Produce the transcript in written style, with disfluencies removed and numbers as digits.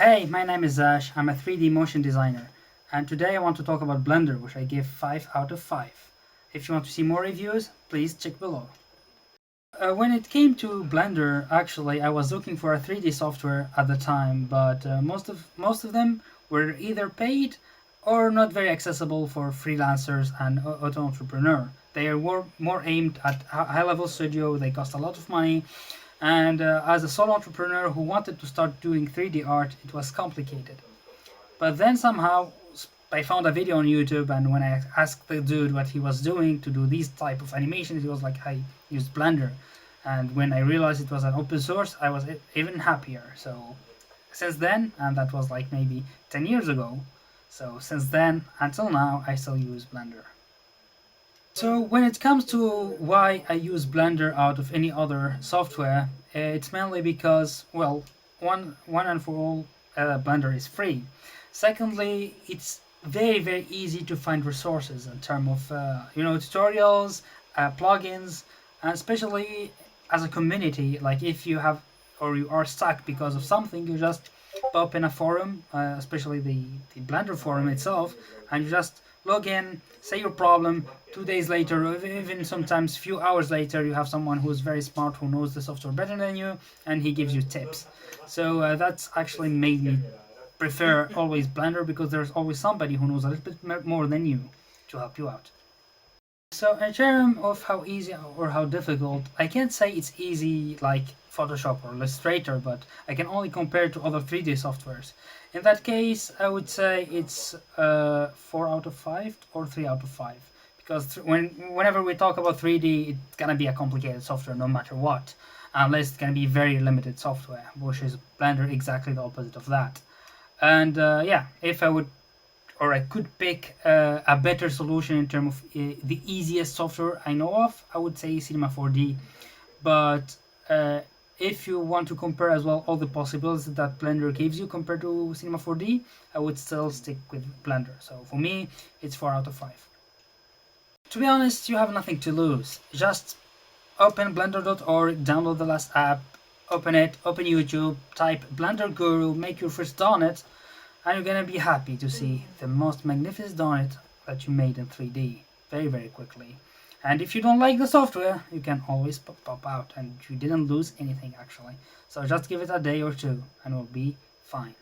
Hey, my name is Ash. I'm a 3D motion designer, and today I want to talk about Blender, which I give 5 out of 5. If you want to see more reviews, please check below. When it came to Blender, actually, I was looking for a 3D software at the time, but most of them were either paid or not very accessible for freelancers and auto entrepreneur. They were more aimed at high-level studio. They cost a lot of money, and as a solo entrepreneur who wanted to start doing 3D art, it was complicated. But then somehow I found a video on YouTube, and when I asked the dude what he was doing to do these type of animations, he was like, I used Blender. And when I realized it was an open source, I was even happier. So since then, and that was like maybe 10 years ago, so since then until now, I still use Blender. So when it comes to why I use Blender out of any other software, it's mainly because, well, one and for all, Blender is free. Secondly, it's very easy to find resources in terms of tutorials, plugins, and especially as a community. Like if you have or you are stuck because of something, you just pop in a forum, especially the Blender forum itself, and you just log in, say your problem. 2 days later, or even sometimes few hours later, you have someone who's very smart, who knows the software better than you, and he gives you tips. So that's actually made me prefer always Blender, because there's always somebody who knows a little bit more than you to help you out. So in terms of how easy or how difficult, I can't say it's easy like Photoshop or Illustrator, but I can only compare to other 3D softwares. In that case, I would say it's 4 out of 5 or 3 out of 5. Because whenever we talk about 3D, it's gonna be a complicated software no matter what, unless it's gonna be very limited software, which is Blender exactly the opposite of that. And yeah, if I would or I could pick a better solution in terms of the easiest software I know of, I would say Cinema 4D. But if you want to compare as well all the possibilities that Blender gives you compared to Cinema 4D, I would still stick with Blender. So for me, it's 4 out of 5. To be honest, you have nothing to lose. Just open blender.org, download the last app, open it, open YouTube, type Blender Guru, make your first donut, and you're gonna be happy to see the most magnificent donut that you made in 3D very quickly. And if you don't like the software, you can always pop out, and you didn't lose anything actually. So just give it a day or two and we'll be fine.